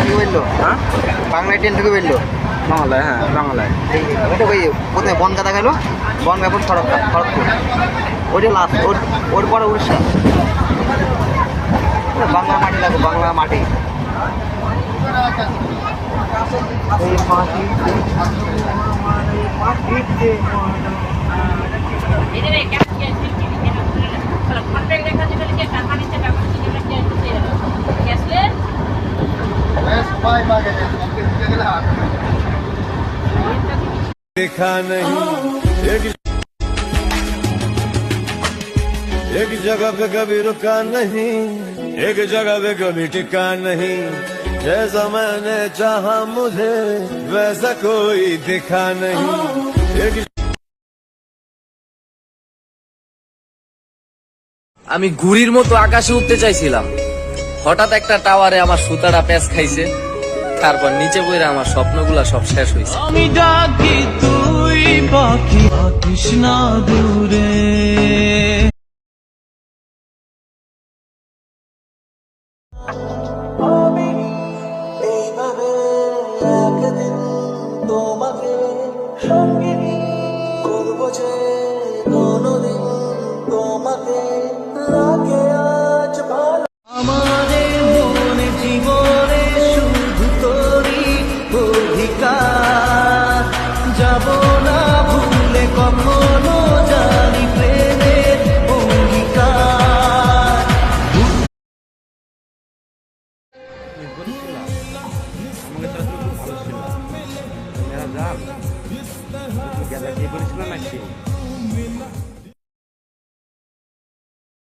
থেকে বেরলো, হ্যাঁ বাংলায় ট্রেন থেকে বেরলো। বাংলায়, হ্যাঁ বাংলায়। ওইটা ওই কোথায় বনগাঁ দেখালো, বনগাঁ পর খড়গপুর, ওইটা লাস্ট, ওর পরে উড়িষ্যা। বাংলা মাটি দেখো, বাংলা মাটি। এই মাটি देखा नहीं एक जगह पे कभी रुका नहीं, एक जगह पे कभी टिका नहीं, जैसा मैंने चाहा मुझे वैसा कोई दिखा नहीं। एक আমি ঘুড়ির মতো আকাশে উঠতে চাইছিলাম, হঠাৎ একটা টাওয়ারে আমার সুতাটা প্যাঁচ খাইছে, তারপর নিচে পড়ে আমার স্বপ্নগুলা সব শেষ হয়েছে। আমি ডাকি তুই পাখি কৃষ্ণা দূরে।